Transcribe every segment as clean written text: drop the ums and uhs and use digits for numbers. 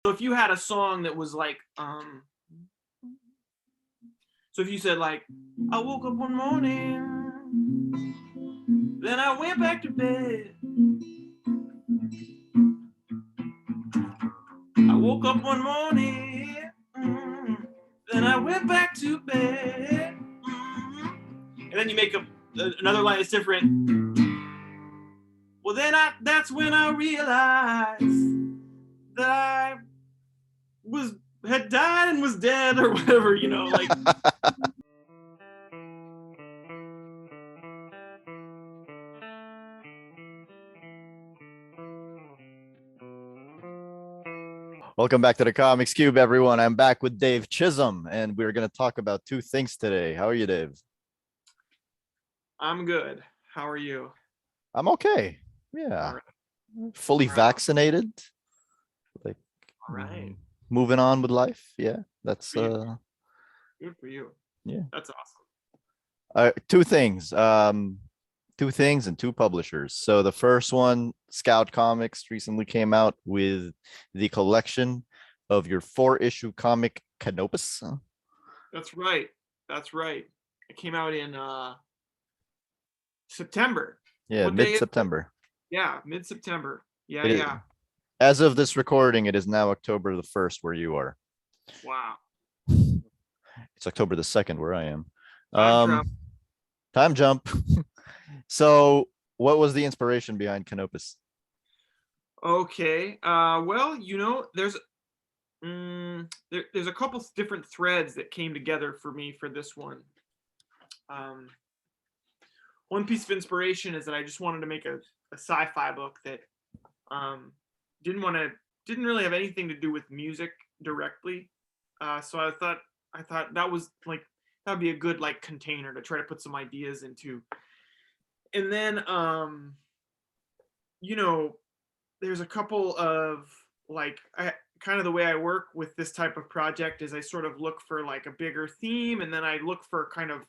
if you had a song that was like, so if you said like, I woke up one morning, then I went back to bed. I woke up one morning, then I went back to bed. And then you make another line that's different. Well, that's when I realized that I had died and was dead or whatever, like. Welcome back to the Comics Cube, everyone. I'm back with Dave Chisholm, and we're going to talk about two things today. How are you, Dave? I'm good. How are you? I'm okay. Yeah. Right. Fully vaccinated. Like, all right. Moving on with life. Yeah. That's good for you. Yeah. That's awesome. Two things. Two things and two publishers. So the first one, Scout Comics, recently came out with the collection of your 4-issue comic Canopus. That's right. It came out in September. Yeah, mid-September. Yeah, mid-September. Yeah. As of this recording, it is now October the 1st where you are. Wow. It's October the 2nd where I am. Time jump. So what was the inspiration behind Canopus? Okay. Well, there's a couple different threads that came together for me for this one. One piece of inspiration is that I just wanted to make a sci-fi book that didn't really have anything to do with music directly. So I thought that was like, that'd be a good like container to try to put some ideas into. And then there's a couple of like, kind of the way I work with this type of project is I sort of look for like a bigger theme, and then I look for kind of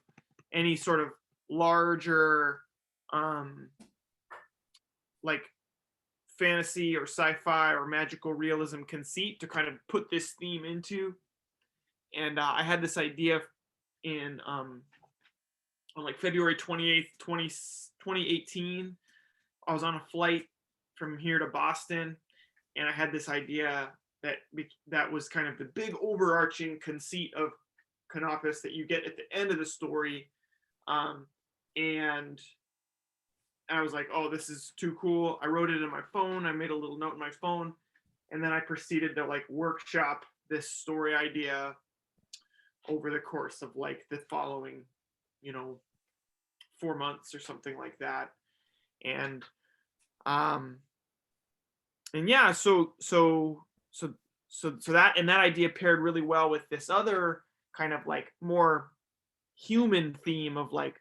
any sort of larger like fantasy or sci-fi or magical realism conceit to kind of put this theme into. And I had this idea in on like February 28th, 2018. I was on a flight from here to Boston, and I had this idea that was kind of the big overarching conceit of Canopus that you get at the end of the story. And I was like, oh, this is too cool. I wrote it in my phone. I made a little note in my phone, and then I proceeded to like workshop this story idea over the course of like the following, 4 months or something like that. And yeah, so that idea paired really well with this other kind of like more human theme of like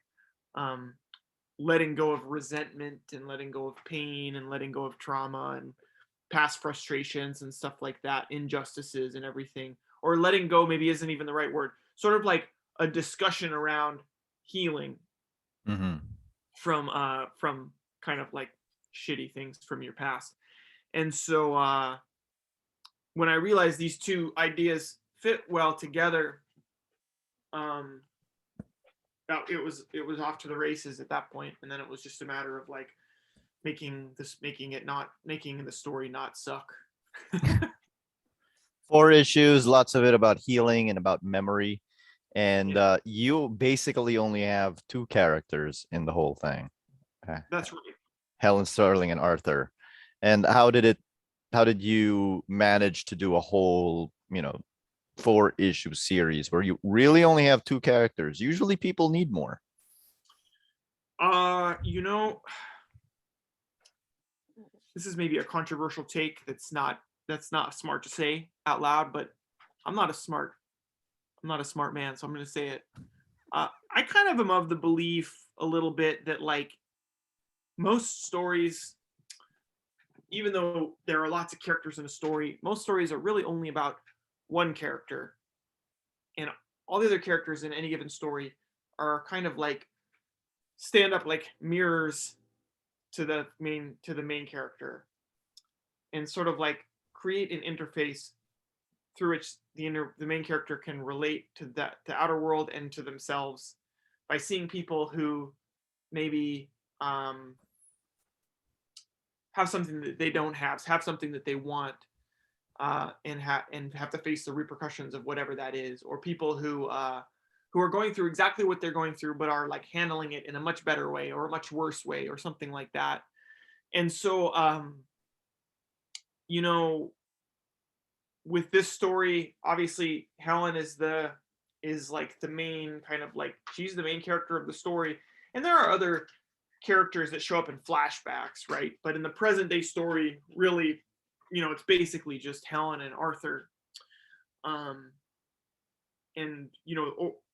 letting go of resentment and letting go of pain and letting go of trauma and past frustrations and stuff like that, injustices and everything. Or letting go maybe isn't even the right word. Sort of like a discussion around healing from kind of like shitty things from your past. And so when I realized these two ideas fit well together, it was off to the races at that point. And then it was just a matter of like making the story not suck. 4 issues, lots of it about healing and about memory. And you basically only have 2 characters in the whole thing. That's right. Helen Sterling and Arthur. And how did you manage to do a whole, 4-issue series where you really only have 2 characters? Usually people need more. This is maybe a controversial take that's not smart to say out loud, but I'm not a smart man, so I'm going to say it. I kind of am of the belief a little bit that like most stories, even though there are lots of characters in a story, most stories are really only about one character, and all the other characters in any given story are kind of like stand up like mirrors to the main character, and sort of like create an interface through which the main character can relate to the outer world and to themselves by seeing people who maybe have something that they don't have something that they want, and have to face the repercussions of whatever that is, or people who are going through exactly what they're going through, but are like handling it in a much better way or a much worse way or something like that. And so, you know, with this story, obviously Helen is like the main kind of like she's the main character of the story, and there are other characters that show up in flashbacks, right? But in the present day story, really, it's basically just Helen and Arthur. Um, and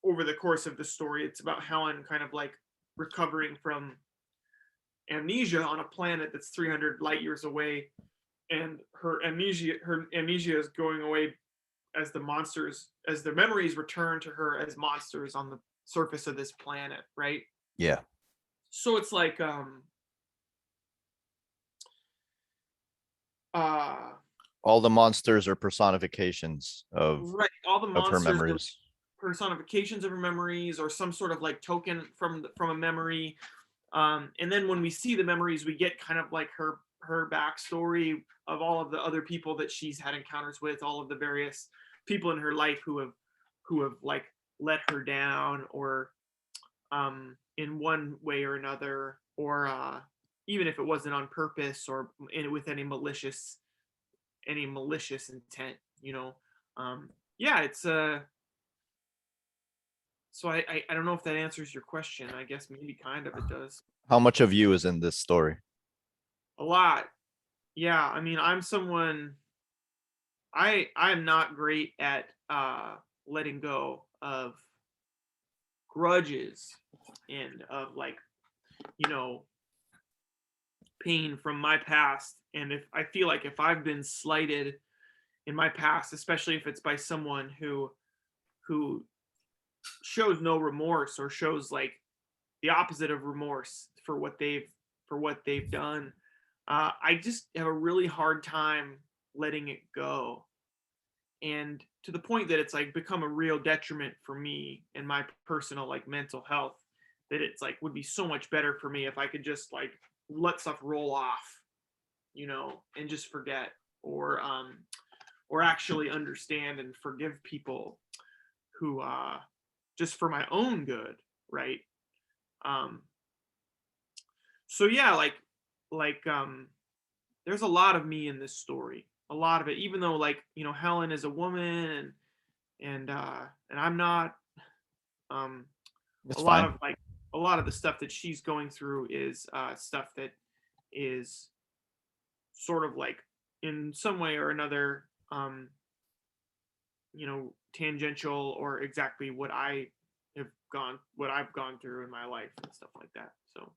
over the course of the story, it's about Helen kind of like recovering from amnesia on a planet that's 300 light years away, and her amnesia is going away as the memories return to her as monsters on the surface of this planet, right? Yeah. So it's like All the monsters are personifications right, all the of her monsters are memories. personifications of her memories or some sort of like token from a memory. And then when we see the memories, we get kind of like her backstory of all of the other people that she's had encounters with, all of the various people in her life who have like let her down, or in one way or another, or even if it wasn't on purpose or with any malicious intent, yeah, it's so I don't know if that answers your question. I guess maybe kind of it does. How much of you is in this story? A lot. Yeah, I mean, I'm not great at letting go of grudges and of like, you know, pain from my past. And if I feel like if I've been slighted in my past, especially if it's by someone who shows no remorse or shows like the opposite of remorse for what they've done, I just have a really hard time letting it go. And to the point that it's like become a real detriment for me and my personal like mental health, that it's like would be so much better for me if I could just like let stuff roll off, and just forget, or actually understand and forgive people who just for my own good, right? um so yeah, like there's a lot of me in this story, a lot of it, even though like Helen is a woman, and I'm not. um It's a lot fine. of like a lot of the stuff that she's going through is stuff that is sort of like in some way or another, tangential or exactly what I've gone through in my life and stuff like that. So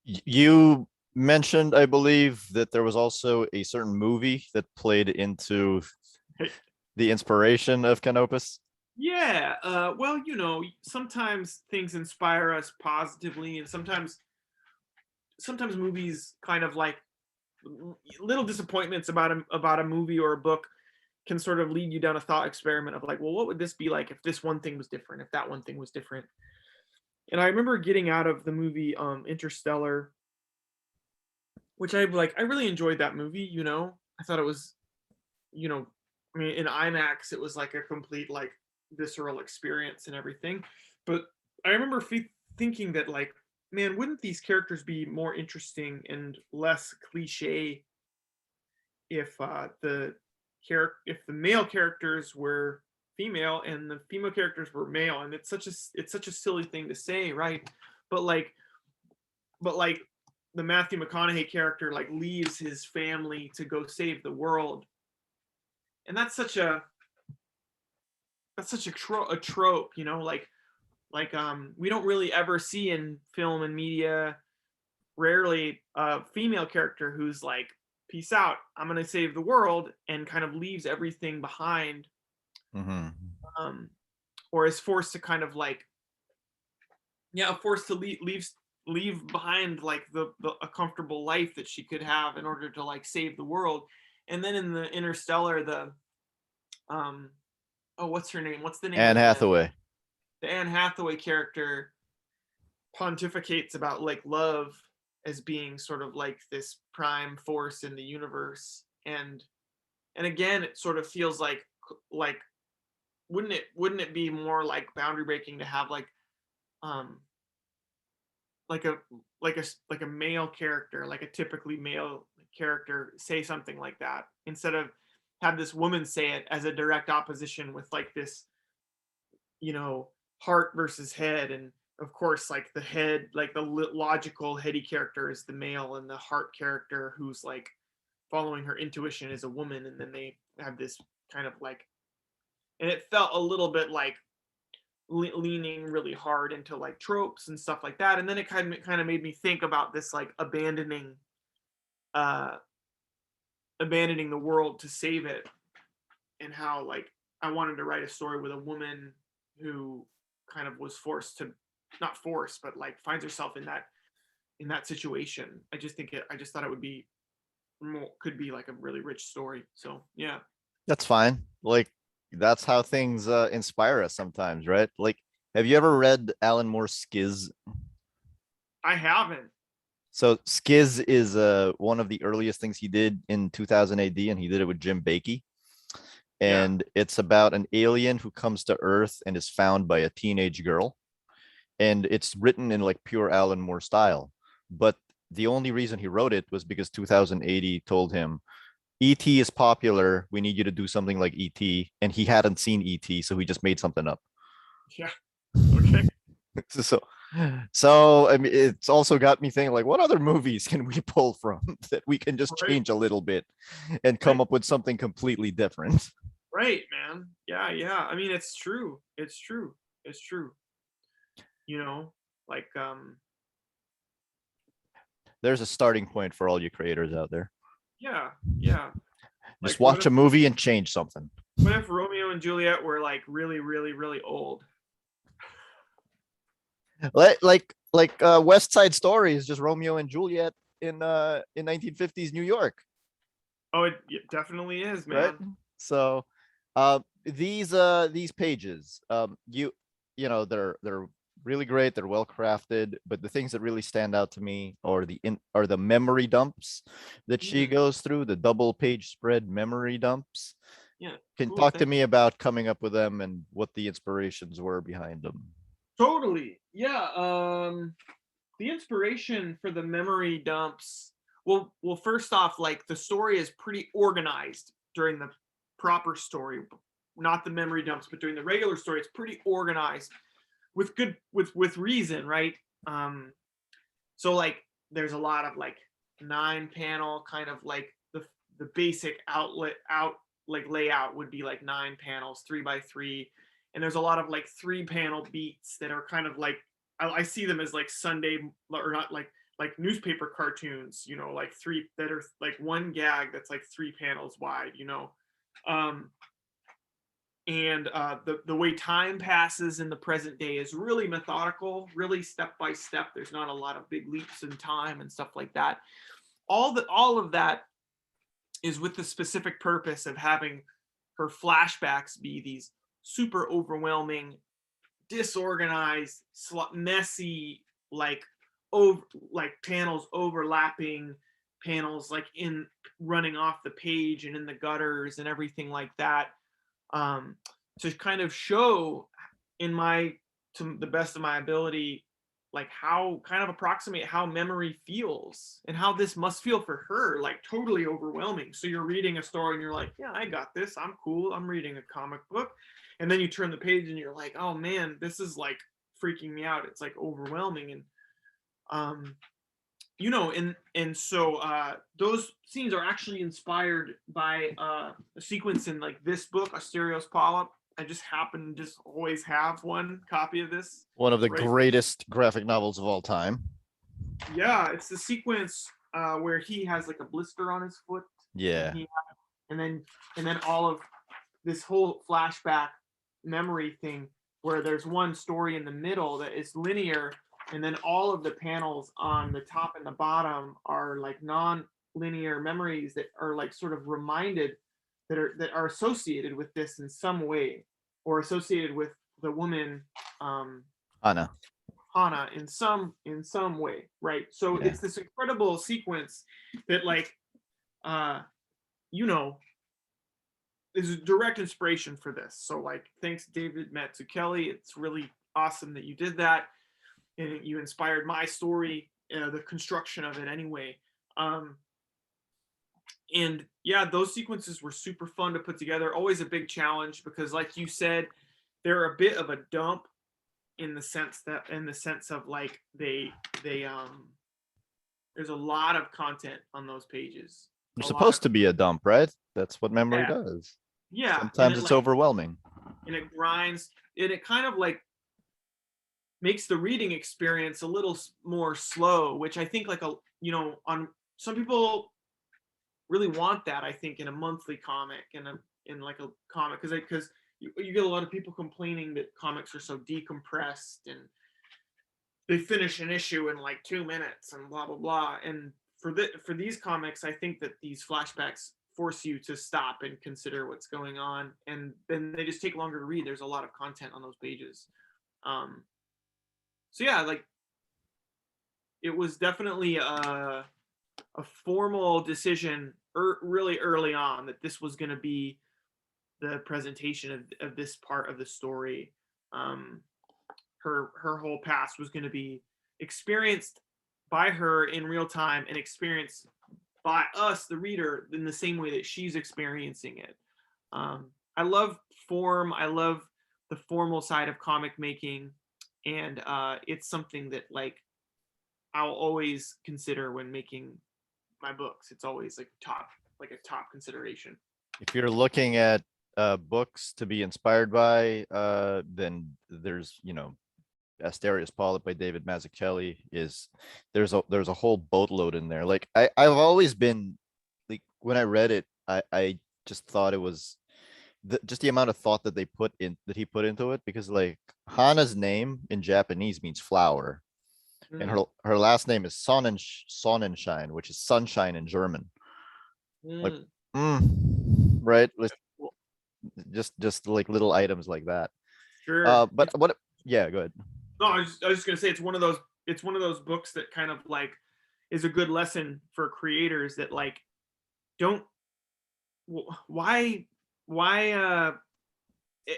You mentioned, I believe, that there was also a certain movie that played into the inspiration of Canopus. yeah, well, sometimes things inspire us positively, and sometimes movies kind of like little disappointments about a movie or a book can sort of lead you down a thought experiment of like, well, what would this be like if this one thing was different, if that one thing was different. And I remember getting out of the movie Interstellar, which I really enjoyed that movie. I thought it was, you know I mean, in IMAX it was like a complete like visceral experience and everything. But I remember thinking that like, man, wouldn't these characters be more interesting and less cliche if if the male characters were female and the female characters were male? And it's such a silly thing to say, right? But like the Matthew McConaughey character like leaves his family to go save the world, and that's such a trope, like we don't really ever see in film and media, rarely, a female character who's like, peace out, I'm gonna save the world, and kind of leaves everything behind, Mm-hmm. um or is forced to kind of like, yeah, forced to leave behind like the a comfortable life that she could have in order to like save the world. And then in the Interstellar, um oh, what's her name? What's the name Anne of Hathaway. the Anne Hathaway character pontificates about like love as being sort of like this prime force in the universe, and again it sort of feels like wouldn't it be more like boundary breaking to have um like a like a male character, like a typically male character say something like that instead of have this woman say it as a direct opposition with like this, you know, heart versus head. And of course like the head, like the logical heady character is the male, and the heart character who's like following her intuition is a woman. And then they have this kind of like, and it felt a little bit like leaning really hard into like tropes and stuff like that. And then it kind of made me think about this like uh abandoning the world to save it, and how like I wanted to write a story with a woman who kind of was forced to, not forced, but like finds herself in that situation. I just thought it would be more, could be like a really rich story. So yeah. That's fine. Like that's how things inspire us sometimes, right? Like, have you ever read Alan Moore's Skiz? I haven't. So Skiz is one of the earliest things he did in 2000 AD, and he did it with Jim Bakey. Yeah. And it's about an alien who comes to Earth and is found by a teenage girl. And it's written in like pure Alan Moore style. But the only reason he wrote it was because 2080 told him, ET is popular. We need you to do something like ET. And he hadn't seen ET, so he just made something up. Yeah. Okay. So, so I mean, it's also got me thinking, like, what other movies can we pull from that we can just Right. change a little bit and come Right. up with something completely different? Right, man. Yeah, yeah. I mean, it's true. It's true. It's true. You know, like There's a starting point for all you creators out there. yeah, yeah. Just Like watch a movie and change something. what if Romeo and Juliet were like really, really, really old? Like West Side Story is just Romeo and Juliet in 1950s New York, Oh, it definitely is, right? man. So these pages, you know, they're really great, they're well crafted, but the things that really stand out to me are the memory dumps that she Mm, goes through, the double page spread memory dumps. yeah, Can cool. talk to Thank me about coming up with them and what the inspirations were behind them. Totally. Yeah. The inspiration for the memory dumps. Well, first off, like the story is pretty organized during the proper story, not the memory dumps, but during the regular story, it's pretty organized with good with reason, right? Um, so like there's a lot of like 9 panel kind of like the basic out like layout would be like 9 panels, 3 by 3, and there's a lot of like 3 panel beats that are kind of like I see them as like Sunday, or not like newspaper cartoons, you know, like three that are like one gag that's like 3 panels wide, you know. Um, and the way time passes in the present day is really methodical, really step by step. There's not a lot of big leaps in time and stuff like that. All of that is with the specific purpose of having her flashbacks be these super overwhelming, disorganized, messy, like over like panels overlapping, panels like in running off the page and in the gutters and everything like that, um, to kind of show in my, to the best of my ability, like how kind of approximate how memory feels and how this must feel for her, like totally overwhelming. So you're reading a story and you're like, yeah, I got this, I'm cool, I'm reading a comic book. And then you turn the page and you're like, oh man, this is like freaking me out, it's like overwhelming. And um you know, and so those scenes are actually inspired by a sequence in like this book, Asterios Polyp. I just happen to just always have one copy of this, One of the right? greatest graphic novels of all time. Yeah, it's the sequence where he has like a blister on his foot, and Yeah. he and then and then all of this whole flashback memory thing, where there's one story in the middle that is linear, and then all of the panels on the top and the bottom are like non-linear memories that are like sort of reminded that are associated with this in some way, or associated with the woman Anna. Hana in some way, right? So Yeah. it's this incredible sequence that like you know is a direct inspiration for this. So like thanks David Mazzucchelli. It's really awesome that you did that and you inspired my story, the construction of it anyway. Um, and yeah, those sequences were super fun to put together. Always a big challenge because, like you said, they're a bit of a dump in the sense of like they there's a lot of content on those pages. They're A lot of supposed to be a dump, right? That's what memory yeah, does. yeah, and Sometimes it it's like overwhelming. and it grinds and it kind of like makes the reading experience a little more slow, which I think like a on some people really want that. I think in a monthly comic and in like a comic because you get a lot of people complaining that comics are so decompressed and they finish an issue in like 2 minutes and blah blah blah. And for these comics, I think that these flashbacks force you to stop and consider what's going on, and then they just take longer to read. There's a lot of content on those pages. Um, so yeah, like it was definitely a formal decision really early on that this was going to be the presentation of this part of the story. Um, her whole past was going to be experienced by her in real time and experienced by us, the reader, in the same way that she's experiencing it. I love form. I love the formal side of comic making, and it's something that like I'll always consider when making my books. It's always like a top consideration. If you're looking at books to be inspired by, then there's, Asterios Polyp by David Mazzucchelli is there's a whole boatload in there. Like I've always been like when I read it, I just thought it was just the amount of thought that he put into it, because like Hana's name in Japanese means flower, and Mm, her last name is Sonnenschein, which is sunshine in German. Like, mm. right? Well, Just like little items like that. sure. But what? Yeah, go ahead. No, I was just gonna say it's one of those. It's one of those books that kind of like is a good lesson for creators that like don't why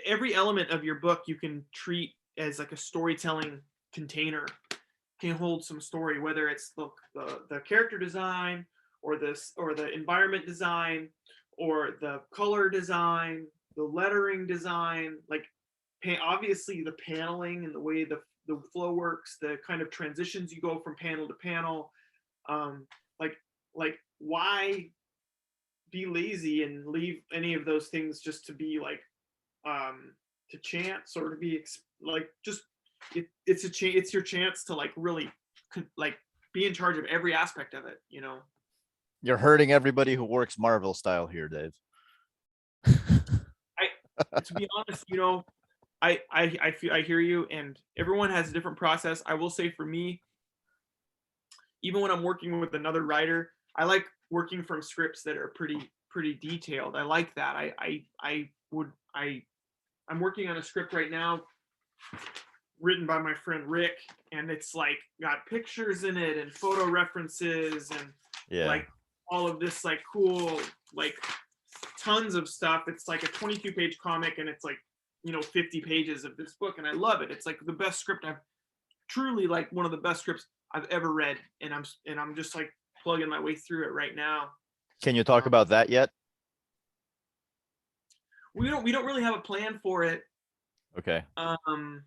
every element of your book you can treat as like a storytelling container, can hold some story, whether it's the character design or the environment design or the color design, the lettering design, like obviously the paneling and the way the flow works, the kind of transitions you go from panel to panel. um like why be lazy and leave any of those things just to be like to chance or to be like just it's your chance to like really like be in charge of every aspect of it, you know. You're hurting everybody who works Marvel style here, Dave. I To be honest, you know, I feel I hear you, and everyone has a different process. I will say for me, even when I'm working with another writer, I like working from scripts that are pretty detailed. I like that. I'm working on a script right now written by my friend Rick, and it's like got pictures in it and photo references and Yeah. like all of this like cool like tons of stuff. It's like a 22-page comic, and it's like 50 pages of this book, and I love it. It's like the best script I've truly like one of the best scripts I've ever read, and I'm just like plugging my way through it right now. Can you talk about that yet? We don't really have a plan for it. Okay. Um,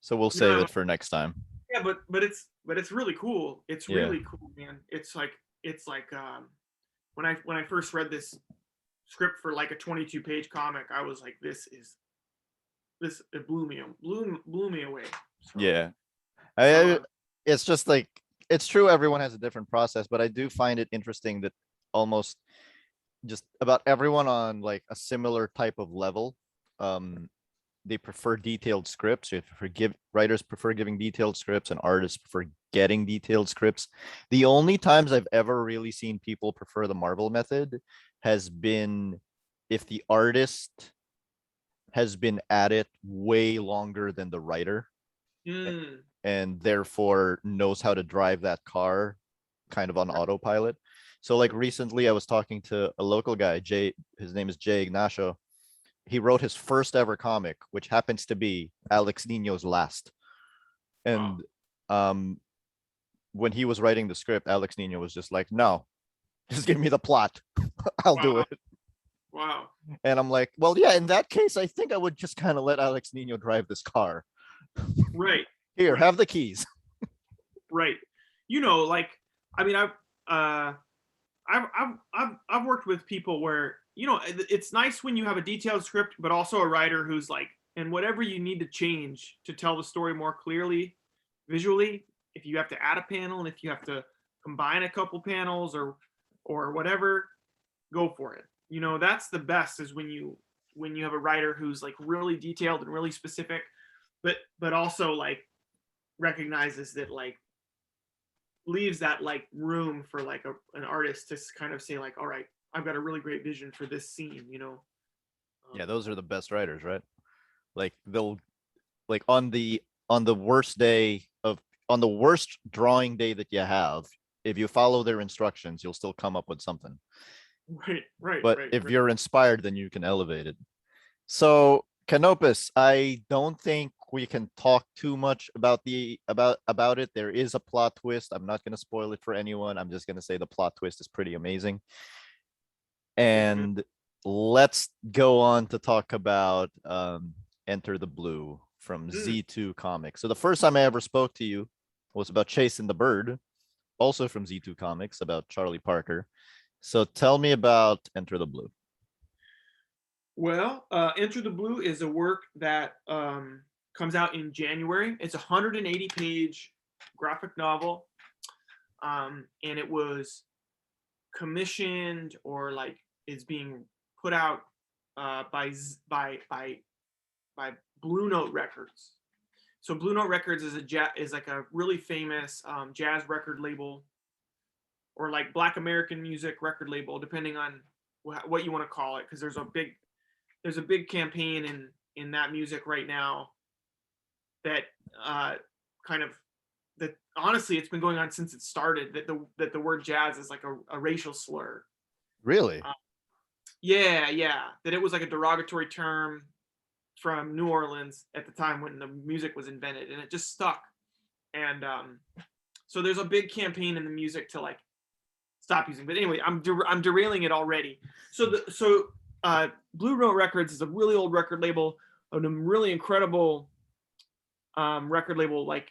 So we'll save it for next time. Yeah, but it's really cool. It's really cool, man. It's like when I first read this script for like a 22-page comic, I was like, it blew me away. So, Yeah. so, It's just like, it's true everyone has a different process, but I do find it interesting that almost just about everyone on like a similar type of level, they prefer detailed scripts. Writers prefer giving detailed scripts, and artists prefer getting detailed scripts. The only times I've ever really seen people prefer the Marvel method has been if the artist has been at it way longer than the writer, Mm. and therefore knows how to drive that car kind of on Right. autopilot. So like recently I was talking to a local guy, Jay, his name is Jay Ignacio. He wrote his first ever comic, which happens to be Alex Nino's last. Wow. And um when he was writing the script, Alex Nino was just like, no, just give me the plot. I'll do Wow. it. Wow. And I'm like, well, yeah, in that case, I think I would just kind of let Alex Nino drive this car. Right. Here, Right. have the keys. Right. You know, like, I mean, I've worked with people where, you know, it's nice when you have a detailed script, but also a writer who's like, and whatever you need to change to tell the story more clearly visually, if you have to add a panel and if you have to combine a couple panels or whatever, go for it. You know, that's the best, is when you have a writer who's like really detailed and really specific, but also like recognizes that, like, leaves that like room for like an artist to kind of say like, all right, I've got a really great vision for this scene, you know. Yeah, um, those are the best writers, right? Like they'll like on the worst day of on the worst drawing day that you have, if you follow their instructions, you'll still come up with something. right, right, But right, if right. you're inspired, then you can elevate it. So Canopus, I don't think we can talk too much about the about it. There is a plot twist. I'm not going to spoil it for anyone. I'm just going to say the plot twist is pretty amazing. Okay, good. And let's go on to talk about Enter the Blue from Mm. Z2 Comics. So the first time I ever spoke to you was about Chasin the Bird, also from Z2 Comics, about Charlie Parker. So tell me about Enter the Blue. Well, Enter the Blue is a work that comes out in January. It's a 180-page graphic novel, and it was commissioned, or like is being put out by Blue Note Records. So Blue Note Records is like a really famous jazz record label, or like Black American music record label, depending on what you want to call it, because there's a big campaign in that music right now that uh, kind of that honestly, it's been going on since it started, that the word jazz is like a racial slur. Really? Uh, yeah, yeah, that it was like a derogatory term from New Orleans at the time when the music was invented, and it just stuck. And so there's a big campaign in the music to like stop using. But anyway, I'm derailing it already. So Blue Note Records is a really old record label, a really incredible record label, like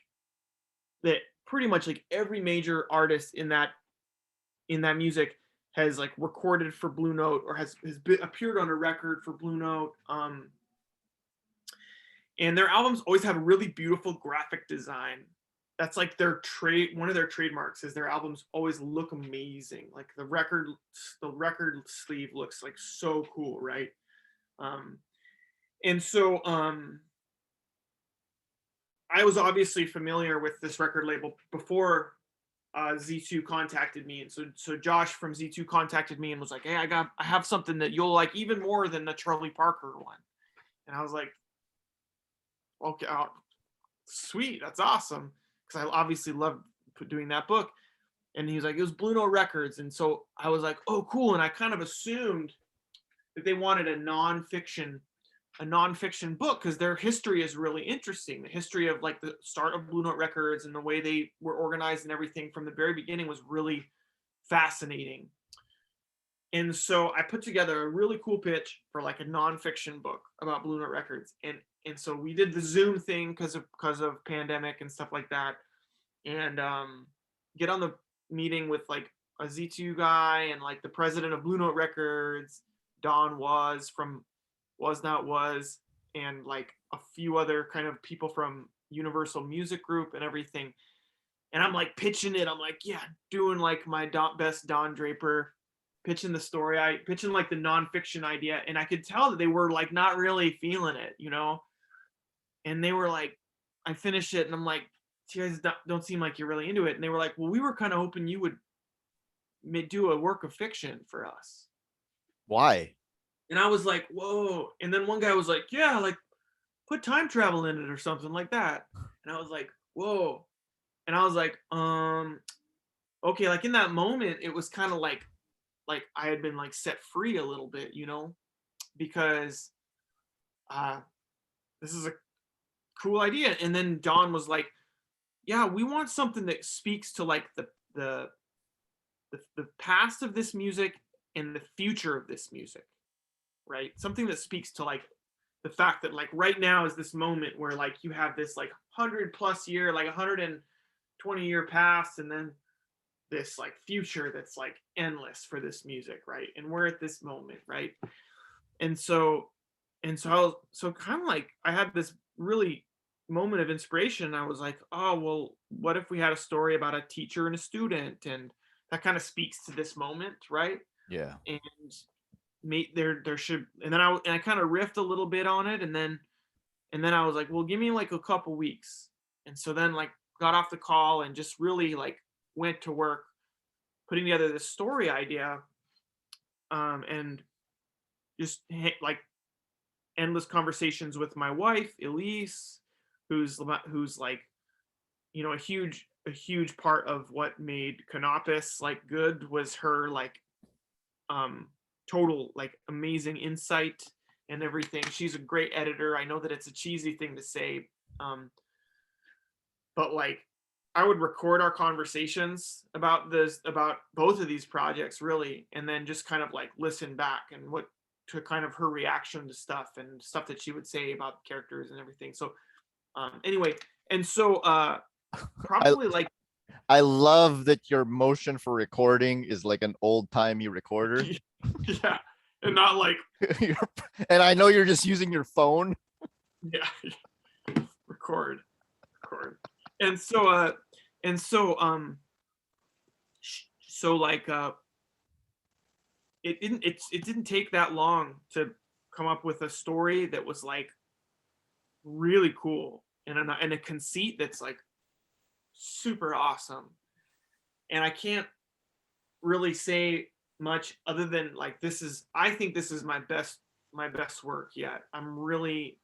that. Pretty much like every major artist in that music has like recorded for Blue Note, or appeared on a record for Blue Note. And their albums always have a really beautiful graphic design. That's like one of their trademarks, is their albums always look amazing. Like the record sleeve looks like so cool, right? um and so I was obviously familiar with this record label before Z2 contacted me. And so Josh from Z2 contacted me and was like, hey, I have something that you'll like even more than the Charlie Parker one. And I was like, okay, sweet, that's awesome, because I obviously loved doing that book. And he was like, it was Blue Note Records. And so I was like, oh, cool. And I kind of assumed that they wanted a nonfiction book, because their history is really interesting. The history of like the start of Blue Note Records and the way they were organized and everything from the very beginning was really fascinating. And so I put together a really cool pitch for like a nonfiction book about Blue Note Records. And so we did the Zoom thing because of pandemic and stuff like that. And get on the meeting with like a Z2 guy and like the president of Blue Note Records, Don Was Not Was, and like a few other kind of people from Universal Music Group and everything. And I'm like pitching it. I'm like, yeah, doing like my best Don Draper, pitching the story, pitching like the nonfiction idea. And I could tell that they were like not really feeling it, you know? And they were like, I finished it and I'm like, you guys don't seem like you're really into it. And they were like, well, we were kind of hoping you would do a work of fiction for us. Why? And I was like, whoa. And then one guy was like, yeah, like put time travel in it or something like that. And I was like, whoa. And I was like, okay, like in that moment, it was kind of like I had been like set free a little bit, you know, because uh this is a cool idea. And then John was like, yeah, we want something that speaks to like the past of this music and the future of this music, right? Something that speaks to like the fact that like right now is this moment where like you have this like 100+ year, like 120-year past, and then this like future that's like endless for this music, right? And we're at this moment, right? And so I was so kind of like I had this really moment of inspiration. I was like, oh well, what if we had a story about a teacher and a student, and that kind of speaks to this moment, right? Yeah. And there should, and then I kind of riffed a little bit on it, and then I was like, well, give me like a couple weeks. And so then like got off the call and just really like went to work putting together this story idea, and just like endless conversations with my wife Elise, who's like, you know, a huge part of what made Canopus like good was her like um total like amazing insight and everything. She's a great editor. I know that it's a cheesy thing to say, um but like I would record our conversations about both of these projects really, and then just kind of like listen back and what to kind of her reaction to stuff and stuff that she would say about the characters and everything. So anyway, and so I probably like I love that your motion for recording is like an old-timey recorder. yeah, and not like You're- and I know you're just using your phone. yeah, record and so and so so like it didn't take that long to come up with a story that was like really cool, and a conceit that's like super awesome. And I can't really say much other than like I think this is my best work yet. I'm really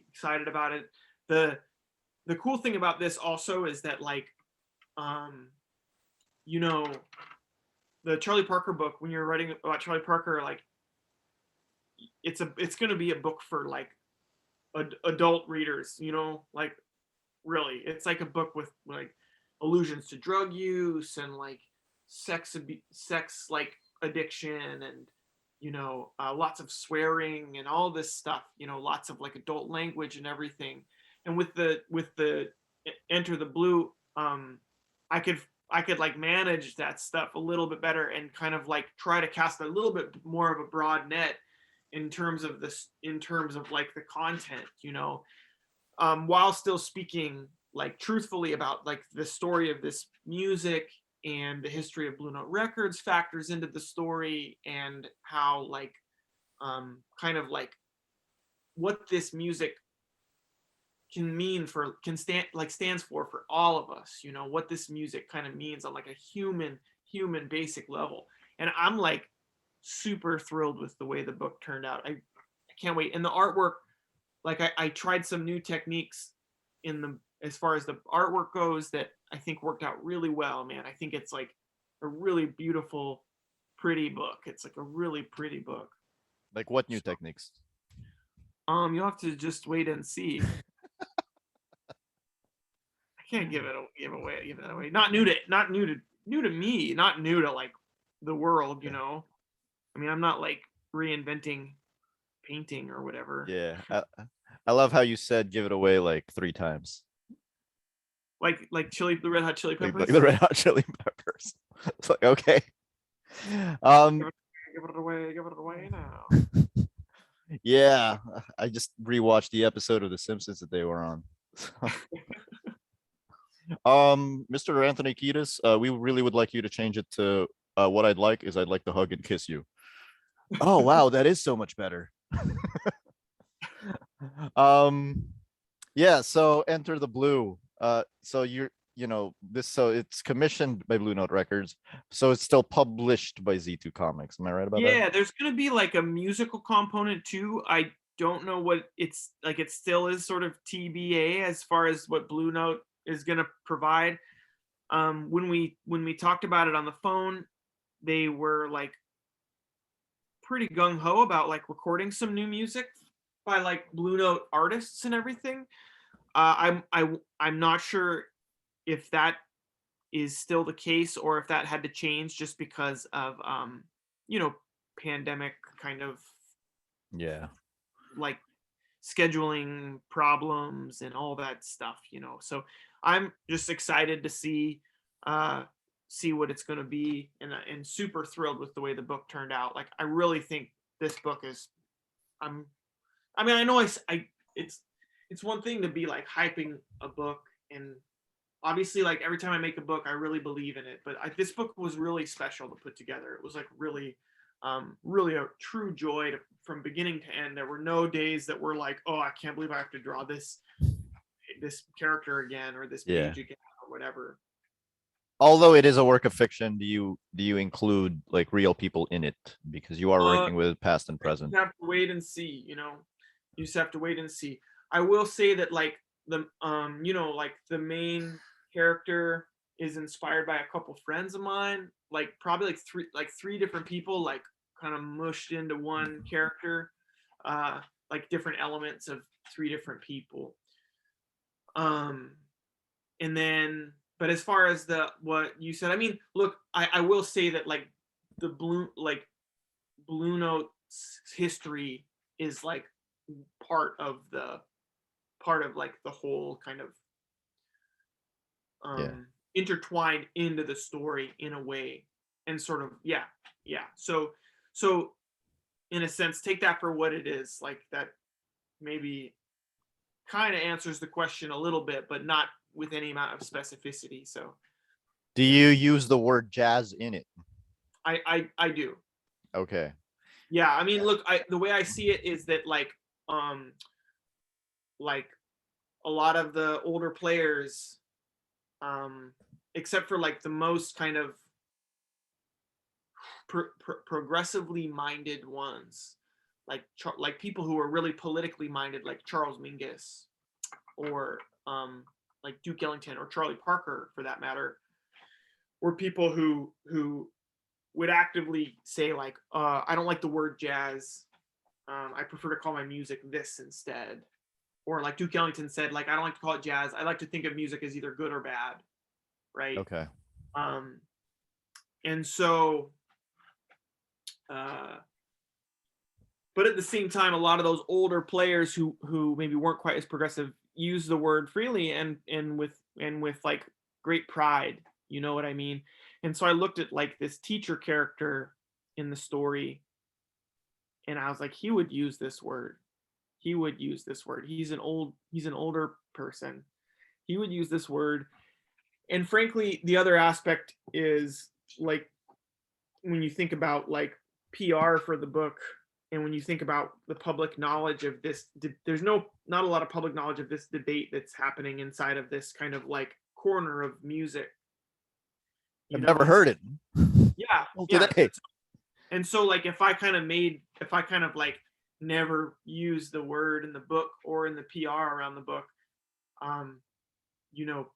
excited about it. The cool thing about this also is that like um you know, the Charlie Parker book, when you're writing about Charlie Parker, like it's going to be a book for like adult readers, you know, like really it's like a book with like allusions to drug use and like sex like addiction, and you know, lots of swearing and all this stuff, you know, lots of like adult language and everything. And with the Enter the Blue, i could I could like manage that stuff a little bit better and kind of like try to cast a little bit more of a broad net in terms of like the content, you know, while still speaking like truthfully about like the story of this music, and the history of Blue Note Records factors into the story, and how like kind of like what this music can mean for can stand like stands for all of us, you know, what this music kind of means on like a human basic level. And I'm like super thrilled with the way the book turned out. I can't wait. And the artwork, like I tried some new techniques in the as far as the artwork goes that I think worked out really well, man. I think it's like a really beautiful, pretty book. It's like a really pretty book. Like what new So, techniques? you'll have to just wait and see. I can't give that away. Not new to me, not new to like the world, you Yeah. know. I mean, I'm not like reinventing painting or whatever. Yeah. I love how you said give it away like 3 times. Like the Red Hot Chili Like Peppers. the Red Hot Chili Peppers. It's like okay. Give Um it, give it away now. yeah, I just rewatched the episode of The Simpsons that they were on. Mr. Anthony Kiedis, we really would like you to change it to what I'd like is I'd like to hug and kiss you. Oh wow, that is so much better. um yeah, so Enter the Blue. So you know, this, so it's commissioned by Blue Note Records, so it's still published by Z2 Comics. Am I right about that? Yeah, there's gonna be like a musical component too. I don't know what it's like. It still is sort of TBA as far as what Blue Note is gonna provide. When we talked about it on the phone, they were like pretty gung ho about like recording some new music by like Blue Note artists and everything. I'm not sure if that is still the case or if that had to change just because of you know, pandemic kind of Yeah. like scheduling problems and all that stuff, you know. So I'm just excited to uh see what it's going to be, and super thrilled with the way the book turned out. Like I really think this book is I'm I mean, I know I it's one thing to be like hyping a book, and obviously like every time I make a book I really believe in it, but this book was really special to put together. It was like really really a true joy from beginning to end. There were no days that were like, oh, I can't believe I have to draw this character again or this Yeah. page again or whatever. Although it is a work of fiction, do you include like real people in it, because you are uh working with past and you present? have to wait and see, you know. You just have to wait and see. I will say that like the you know, like the main character is inspired by a couple friends of mine, like probably like three different people like kind of mushed into one character, like different elements of three different people. um and then, but as far as the what you said, I mean, look, I will say that like the Blue Note's history is like part of the part of like the whole kind of Yeah. intertwined into the story in a way, and sort of yeah. So in a sense, take that for what it is. Like that maybe kind of answers the question a little bit, but not with any amount of specificity. So Do yeah, you use the word jazz in it? I do. Okay. Yeah, I mean, look, the way I see it is that um like a lot of the older players, um except for like the most kind of progressively minded ones, like people who are really politically minded, like Charles Mingus or like Duke Ellington or Charlie Parker for that matter, were people who would actively say like, I don't like the word jazz. I prefer to call my music this instead. Or like Duke Ellington said, like, I don't like to call it jazz. I like to think of music as either good or bad, right? Okay. Um, and so, uh, but at the same time, a lot of those older players who maybe weren't quite as progressive use the word freely and with like great pride. You know what I mean? And so I looked at like this teacher character in the story, and I was like, he would use this word. He would use this word. He's an older person. He would use this word. And frankly, the other aspect is like when you think about like PR for the book, and when you think about the public knowledge of this, there's not a lot of public knowledge of this debate that's happening inside of this kind of like corner of music, you I've know. never And heard it. yeah, Well, yeah. today. And so like if I kind of like never use the word in the book or in the PR around the book, um you know,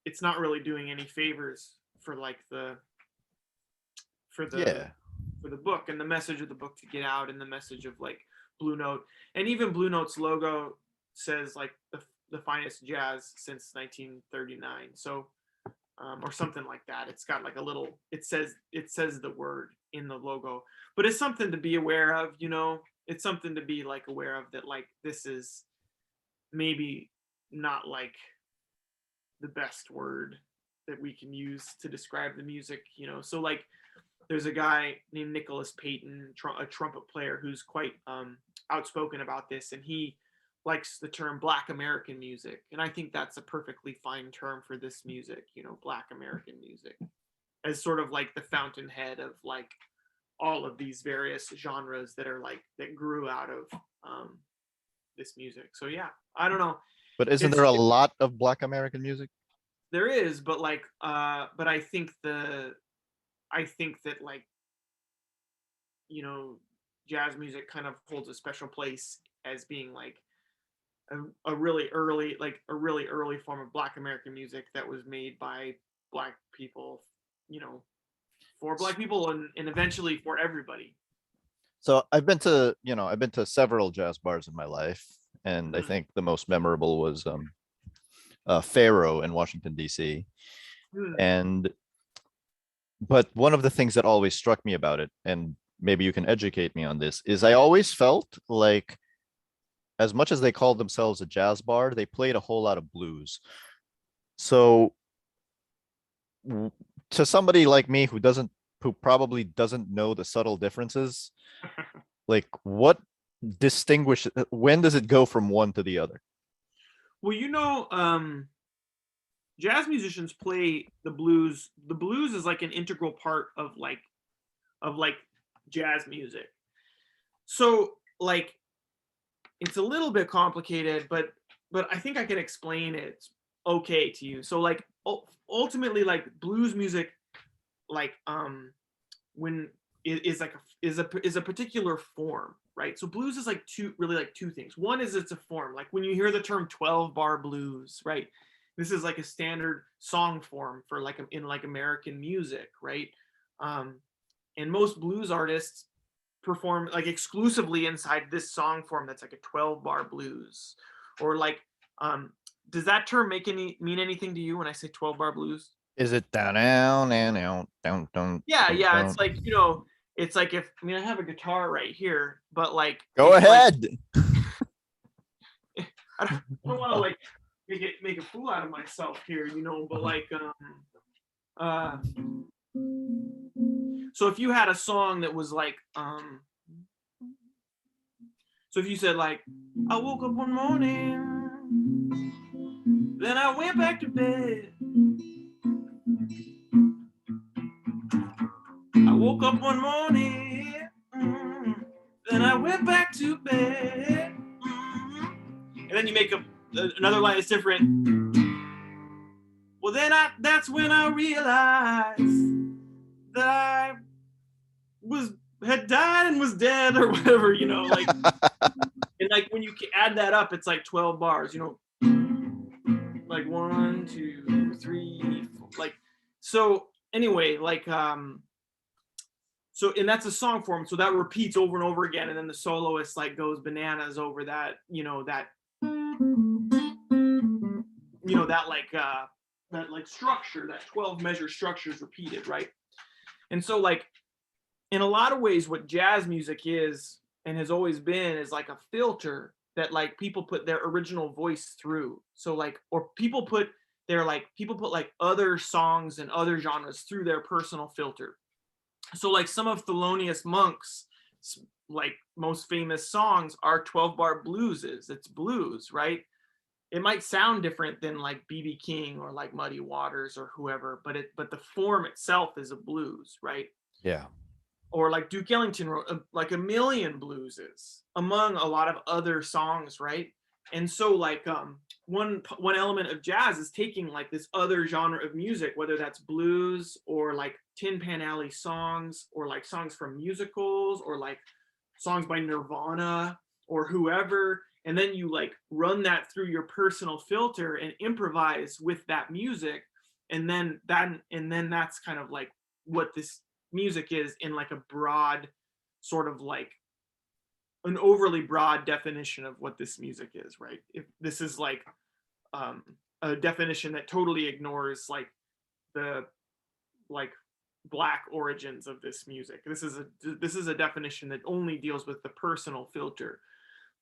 it's not really doing any favors for like for the Yeah. for the book and the message of the book to get out, and the message of like Blue Note. And even Blue Note's logo says like the finest jazz since 1939. So or something like that. It's got like a little, it says the word in the logo, but it's something to be aware of, you know. It's something to be like aware of, that like this is maybe not like the best word that we can use to describe the music, you know. So like there's a guy named Nicholas Payton, a trumpet player, who's quite outspoken about this, and he likes the term Black American music, and I think that's a perfectly fine term for this music, you know, Black American music, as sort of like the fountainhead of like all of these various genres that are like that grew out of this music. So yeah, I don't know. But isn't It's there a lot of Black American music? there is, but like but I think that like, you know, jazz music kind of holds a special place as being like a really early, like a really early form of Black American music that was made by Black people, you know, for Black people and eventually for everybody. So I've been to several jazz bars in my life, and I Mm, think the most memorable was Pharaoh in Washington D.C. mm. And but one of the things that always struck me about it, and maybe you can educate me on this, is I always felt like as much as they called themselves a jazz bar, they played a whole lot of blues. So to somebody like me who probably doesn't know the subtle differences, like what distinguish when does it go from one to the other? Well, you know, jazz musicians play the blues. The blues is like an integral part of like jazz music. So like it's a little bit complicated, but I think I can explain it okay to you. So like ultimately like blues music like when it is like is a particular form, right? So blues is like two things. One is it's a form. Like when you hear the term 12 bar blues, right? This is like a standard song form for like in like American music, right? Um and most blues artists perform like exclusively inside this song form that's like a 12 bar blues or like um does that term mean anything to you when I say 12 bar blues? Is it down, down, and out, down, down, Yeah, down, yeah, it's down? like, you know, it's like if I mean I have a guitar right here, but like Go it's like ahead. I don't want to like make a fool out of myself here, you know, but like uh so if you had a song that was like so if you said like I woke up one morning, then I went back to bed. I woke up one morning, then I went back to bed. And then you make another line that's different. Well, that's when I realized that I was had died and was dead or whatever, you know, like and like when you add that up, it's like 12 bars, you know, like 1, 2, 3, 4, like so anyway, like so and that's a song form, so that repeats over and over again, and then the soloist like goes bananas over that, that like structure, that 12 measure structure is repeated, right? And so like in a lot of ways what jazz music is and has always been is like a filter that like people put their original voice through. So like or people put like other songs and other genres through their personal filter. So like some of Thelonious Monk's like most famous songs are 12 bar blueses. It's blues, right? It might sound different than like BB King or like Muddy Waters or whoever, but the form itself is a blues, right? Yeah. Or like Duke Ellington wrote like a million blueses among a lot of other songs, right? And so like one element of jazz is taking like this other genre of music, whether that's blues or like Tin Pan Alley songs or like songs from musicals or like songs by Nirvana or whoever, and then you like run that through your personal filter and improvise with that music, and then that's kind of like what this music is in like a broad sort of like an overly broad definition of what this music is, right? If this is like um, a definition that totally ignores like the like black origins of this music. This is a definition that only deals with the personal filter.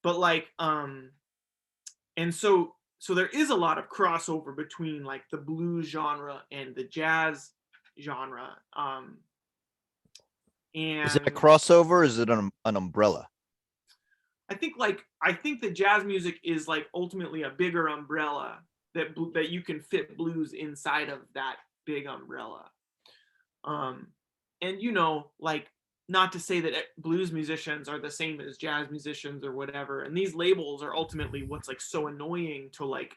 But like and so there is a lot of crossover between like the blues genre and the jazz genre. Is it a And crossover? Is it an umbrella? I think that jazz music is like ultimately a bigger umbrella that you can fit blues inside of that big umbrella. Um, and you know, like not to say that blues musicians are the same as jazz musicians or whatever. And these labels are ultimately what's like so annoying to like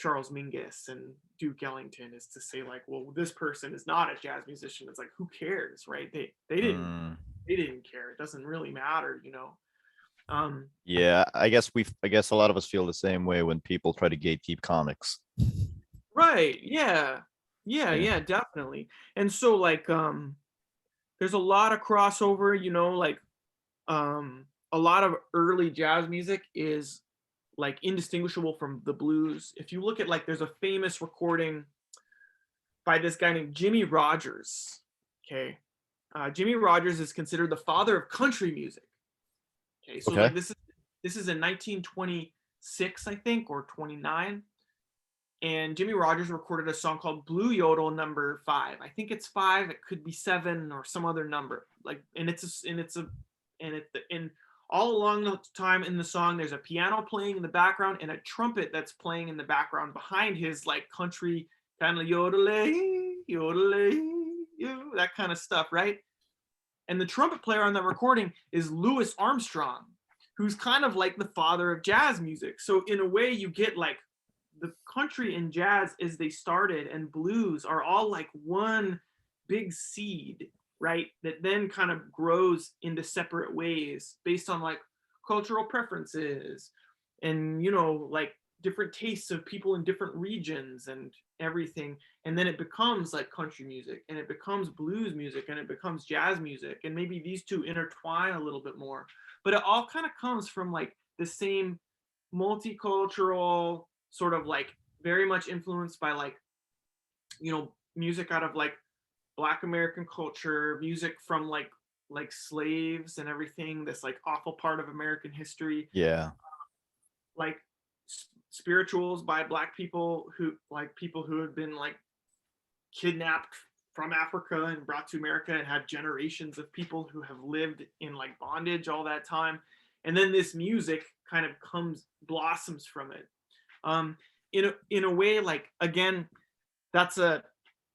Charles Mingus and Duke Ellington, is to say like, well, this person is not a jazz musician. It's like, who cares, right? Mm, they didn't care. It doesn't really matter, you know. Um, yeah, I guess a lot of us feel the same way when people try to gatekeep comics. right? Yeah, yeah, Yeah. yeah, definitely. And so like, there's a lot of crossover, you know, like a lot of early jazz music is like indistinguishable from the blues. If you look at like, there's a famous recording by this guy named Jimmy Rogers. Okay, Jimmy Rogers is considered the father of country music. Okay, so Okay. like this is in 1926, I think, or 29, and Jimmy Rogers recorded a song called Blue Yodel Number 5. I think it's 5. It could be 7 or some other number. Like, and all along the time in the song, there's a piano playing in the background and a trumpet that's playing in the background behind his like country kind of yodelay, yodelay, that kind of stuff, right? And the trumpet player on that recording is Louis Armstrong, who's kind of like the father of jazz music. So in a way, you get like the country and jazz as they started and blues are all like one big seed, right? That then kind of grows into separate ways based on like cultural preferences and, you know, like different tastes of people in different regions and everything. And then it becomes like country music and it becomes blues music and it becomes jazz music. And maybe these two intertwine a little bit more, but it all kind of comes from like the same multicultural sort of like very much influenced by like, you know, music out of like Black American culture, music from like slaves and everything, this like awful part of American history, Yeah. like spirituals by Black people, who like people who had been like kidnapped from Africa and brought to America and had generations of people who have lived in like bondage all that time. And then this music kind of blossoms from it. Um, in a way, like, again, that's a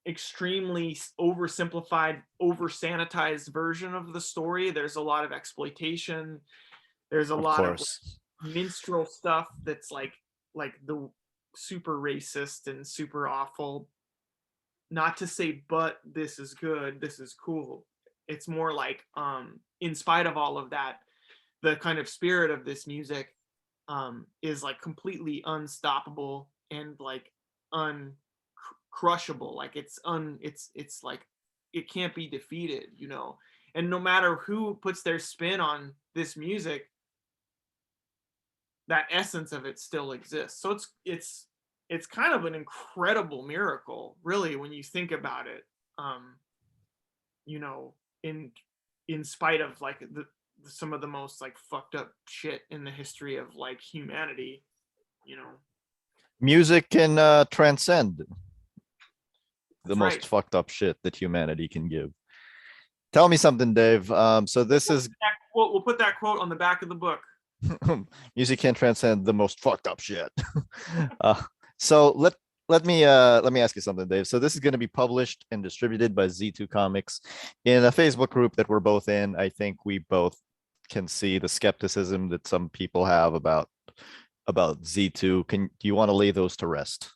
extremely oversimplified, over sanitized version of the story. There's a lot of exploitation. There's a Of lot of course. minstrel stuff that's like the super racist and super awful. Not to say, but this is good, this is cool. It's more like, in spite of all of that, the kind of spirit of this music is like completely unstoppable and like uncrushable. Like it's like it can't be defeated, you know. And no matter who puts their spin on this music, that essence of it still exists. So it's kind of an incredible miracle, really, when you think about it. Um, you know, in spite of like some of the most like fucked up shit in the history of like humanity, you know. Music can transcend the That's right. most fucked up shit that humanity can give. Tell me something, Dave. So this is We'll put that quote on the back of the book. music can transcend the most fucked up shit. uh, so let me ask you something, Dave. So this is going to be published and distributed by Z2 Comics in a Facebook group that we're both in. I think we both can see the skepticism that some people have about Z2. Do you want to lay those to rest?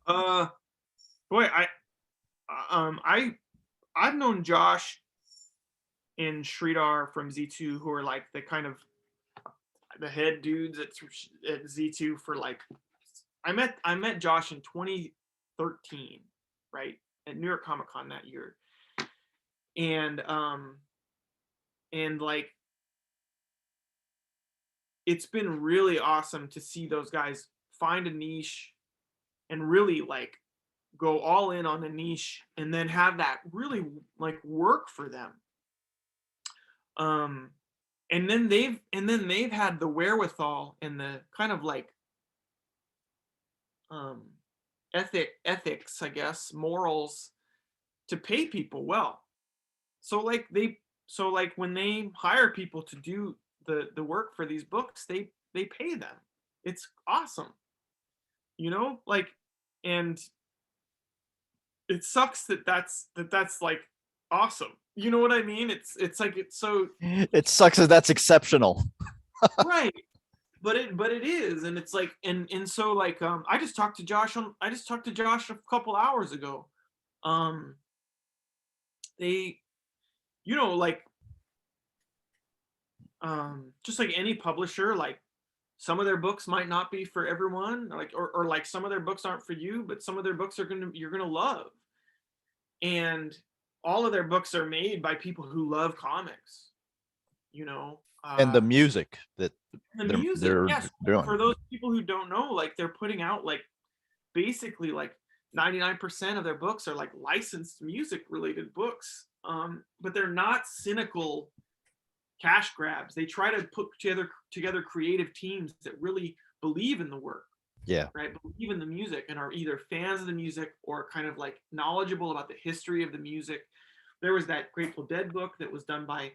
uh Boy, um I I've known Josh and Sridhar from Z2, who are like the kind of the head dudes at Z2 for like, I met Josh in 2013, right? At New York Comic Con that year. And like, it's been really awesome to see those guys find a niche and really like go all in on a niche and then have that really like work for them. Um and then they've had the wherewithal and the kind of like um ethics, I guess, morals, to pay people well. So like when they hire people to do the work for these books, they pay them. It's awesome, you know, like. And it sucks that's like awesome, you know what I mean? It's like, it's so It sucks that that's exceptional. right. but it is, and it's like, and so like I just talked to Josh a couple hours ago. um they, like, just like any publisher, like some of their books might not be for everyone, like, or like some of their books aren't for you, but some of their books you're gonna love. And all of their books are made by people who love comics, you know. And the music that The they're music, they're yes. doing. For those people who don't know, like, they're putting out, like, basically like 99% of their books are like licensed music related books. But they're not cynical cash grabs. They try to put together creative teams that really believe in the work, Yeah. right? Believe in the music and are either fans of the music or kind of like knowledgeable about the history of the music. There was that Grateful Dead book that was done by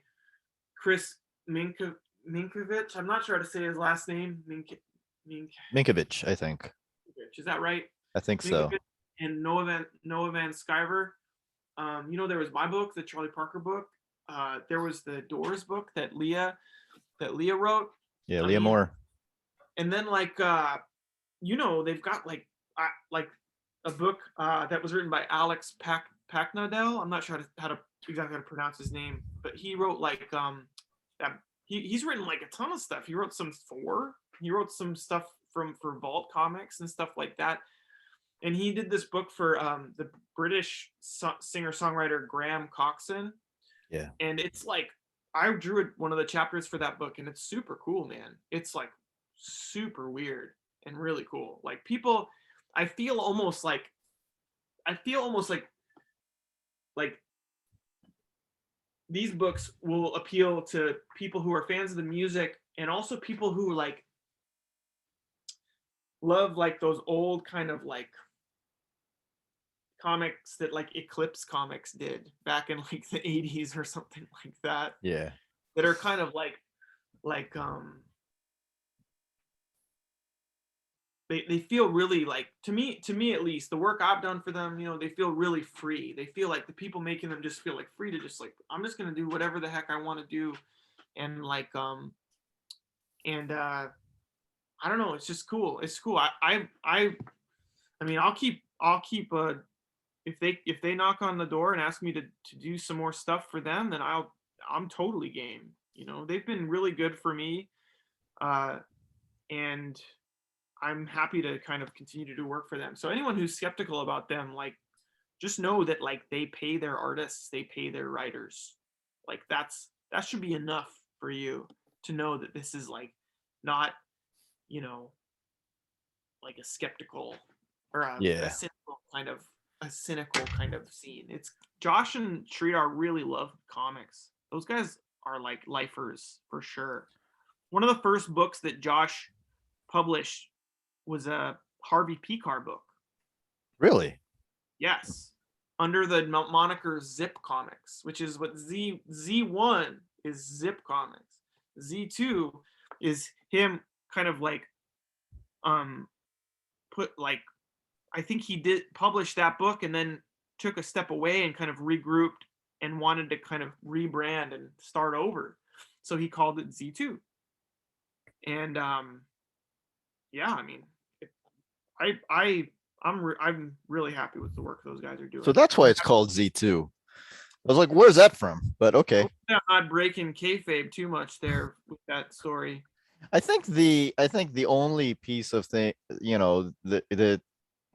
Chris Minkovich. I'm not sure how to say his last name. Minkovich, I think. Is that right? I think so. Minkovich and Noah Van Sciver. There was my book, the Charlie Parker book. There was the Doors book that Leah wrote. Yeah, I Leah mean, Moore. and then like they've got like a book that was written by Alex Packnadel. I'm not sure exactly how to pronounce his name, but he wrote like that. He's written like a ton of stuff. He wrote some Thor. He wrote some stuff for Vault Comics and stuff like that. And he did this book for the British singer-songwriter Graham Coxon. Yeah. And it's like, I drew one of the chapters for that book, and it's super cool, man. It's like super weird and really cool. Like, people, I feel almost like like these books will appeal to people who are fans of the music, and also people who like love like those old kind of like comics that like Eclipse Comics did back in like the 80s or something like that. Yeah. That are kind of like they feel really like, to me at least, the work I've done for them, they feel really free. They feel like the people making them just feel like free to just like, I'm just gonna do whatever the heck I want to do. And like and I don't know, it's just cool. It's cool. I mean, I'll keep if they knock on the door and ask me to do some more stuff for them, then I'm totally game. They've been really good for me, and I'm happy to kind of continue to do work for them. So anyone who's skeptical about them, like, just know that like they pay their artists, they pay their writers. Like, that should be enough for you to know that this is like not, you know, like a skeptical or Yeah. a cynical kind of scene. It's Josh and Sridhar really love comics. Those guys are like lifers for sure. One of the first books that Josh published was a Harvey Pekar book. Really? Yes, under the moniker Zip Comics, which is what Z1 is Zip Comics. Z2 is him kind of like put like, I think he did publish that book and then took a step away and kind of regrouped and wanted to kind of rebrand and start over. So he called it Z2. And yeah, I mean, I'm really happy with the work those guys are doing. So that's why it's called Z2. I was like, where's that from? But okay. I'm not breaking kayfabe too much there with that story. I think the only piece of thing, that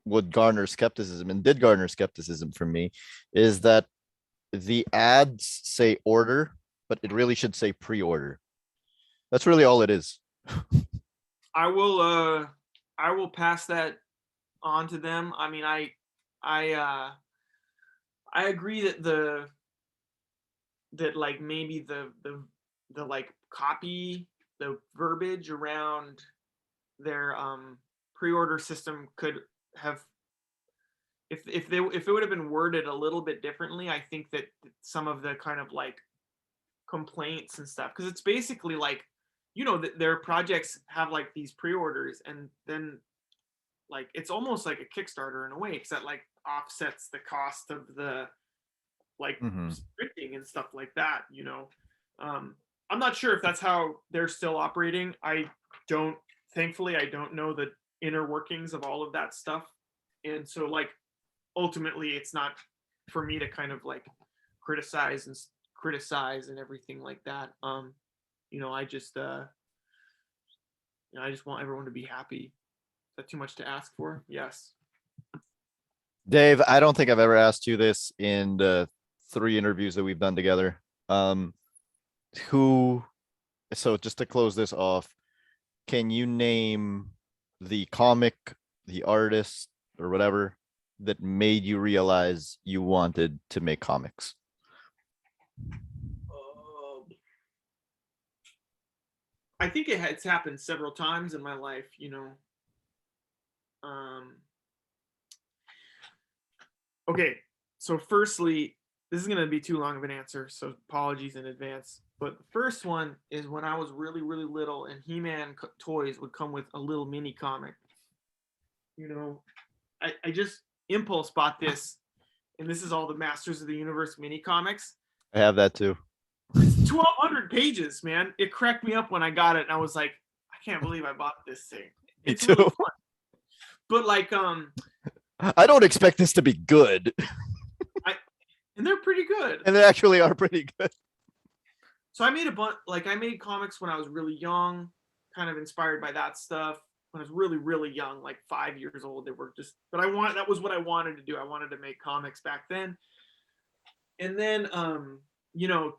would garner skepticism and did garner skepticism from me is that the ads say order, but it really should say pre-order. That's really all it is. I will pass that on to them. I mean, I agree that like maybe the like copy, the verbiage around their pre-order system could have, if it would have been worded a little bit differently. I think that some of the kind of like complaints and stuff, because it's basically like, their projects have like these pre-orders, and then like it's almost like a Kickstarter in a way, because that like offsets the cost of the like printing and stuff like that. I'm not sure if that's how they're still operating. don't, thankfully, I don't know the inner workings of all of that stuff. And so like ultimately it's not for me to kind of like criticize and criticize and everything like that. You know, I just you know, I just want everyone to be happy. Is that too much to ask for? Yes. Dave, I don't think I've ever asked you this in the 3 interviews that we've done together. Who, so just to close this off, can you name the comic, the artist, or whatever that made you realize you wanted to make comics? I think it's happened several times in my life, you know. Okay, so firstly, this is going to be too long of an answer, so apologies in advance. But the first one is when I was really, really little, and He-Man toys would come with a little mini comic. You know, I just impulse bought this, and this is all the Masters of the Universe mini comics. I have that too. It's 1,200 pages, man. It cracked me up when I got it, and I was like, I can't believe I bought this thing. It's Me too. really fun. But like, I don't expect this to be good. And they're pretty good. And they actually are pretty good. So I made a bunch, like I made comics when I was really young, kind of inspired by that stuff. When I was really, really young, like 5 years old, they were just, but that was what I wanted to do. I wanted to make comics back then. And then, you know,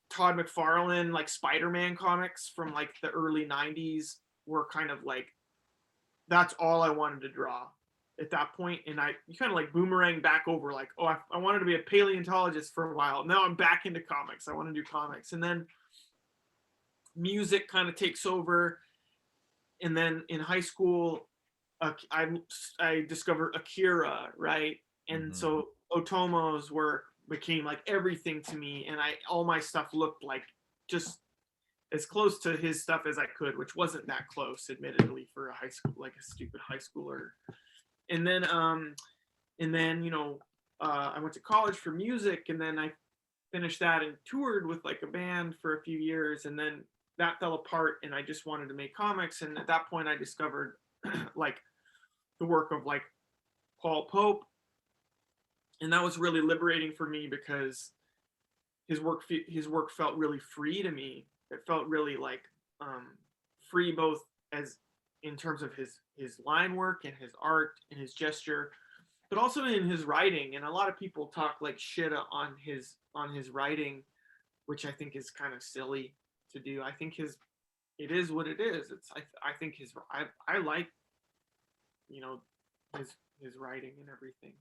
Todd McFarlane, like Spider-Man comics from like the early 90s were kind of like, that's all I wanted to draw at that point. And you kind of like boomerang back over like, oh, I wanted to be a paleontologist for a while. Now I'm back into comics. I want to do comics. And then music kind of takes over. And then in high school, I discovered Akira, right? And so Otomo's work became like everything to me. And all my stuff looked like just as close to his stuff as I could, which wasn't that close, admittedly, for a high school, like a stupid high schooler. And then you know, I went to college for music, and then I finished that and toured with like a band for a few years, and then that fell apart, and I just wanted to make comics. And at that point, I discovered like the work of like Paul Pope, and that was really liberating for me because his work felt really free to me. It felt really like free, both as in terms of his line work and his art and his gesture, but also in his writing. And a lot of people talk like shit on his writing, which I think is kind of silly to do. I think it is what it is. I think I like, you know, his writing and everything.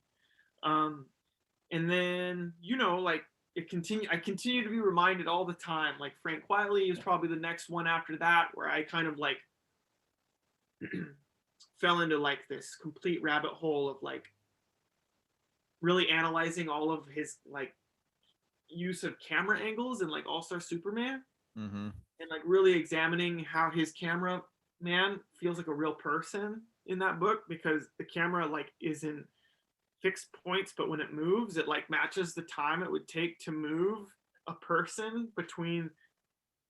And then, you know, like I continue to be reminded all the time, like Frank Wiley is probably the next one after that, where I kind of like fell into like this complete rabbit hole of like really analyzing all of his like use of camera angles and like All-Star Superman, and like really examining how his camera man feels like a real person in that book, because the camera like isn't fixed points, but when it moves, it like matches the time it would take to move a person between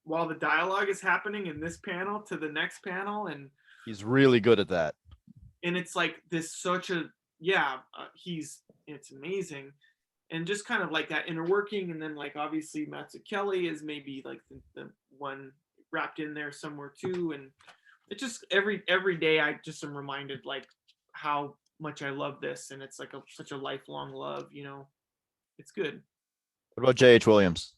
while the dialogue is happening in this panel to the next panel. And he's really good at that. And it's like this such a it's amazing. And just kind of like that inner working. And then like obviously Mazzucchelli is maybe like the one wrapped in there somewhere too. And it just every day I just am reminded like how much I love this, and it's like such a lifelong love, you know. It's good. What about J.H. Williams?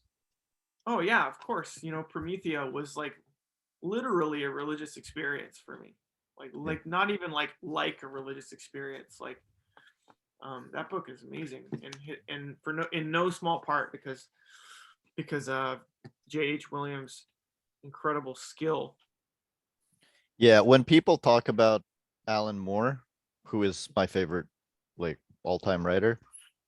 Oh yeah, of course. You know, Promethea was like literally a religious experience for me. Like not even like a religious experience. Like that book is amazing, and in no small part because of J.H. Williams' incredible skill. Yeah, when people talk about Alan Moore, who is my favorite like all-time writer,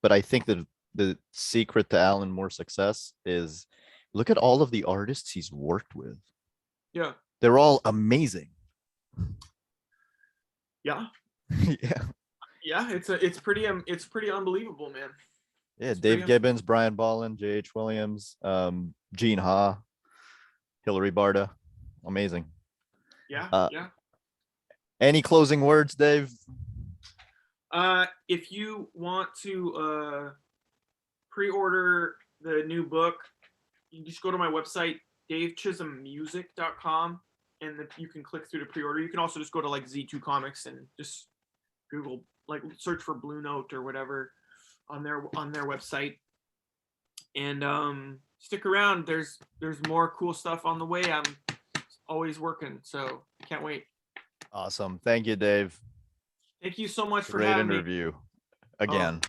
but I think that the secret to Alan Moore's success is look at all of the artists he's worked with. Yeah. They're all amazing. Yeah. Yeah. Yeah, it's pretty unbelievable, man. Yeah, Dave Gibbons, Brian Bolland, J.H. Williams, Gene Ha, Hilary Barta. Amazing. Yeah, Uh, yeah. any closing words, Dave? If you want to pre-order the new book, you just go to my website, davechisholmmusic.com, and you can click through to pre-order. You can also just go to like Z2 Comics and just Google, like search for Blue Note or whatever on their website. And stick around. There's more cool stuff on the way. I'm always working, so can't wait. Awesome. Thank you, Dave. Thank you so much for Great having me. interview Oh, again.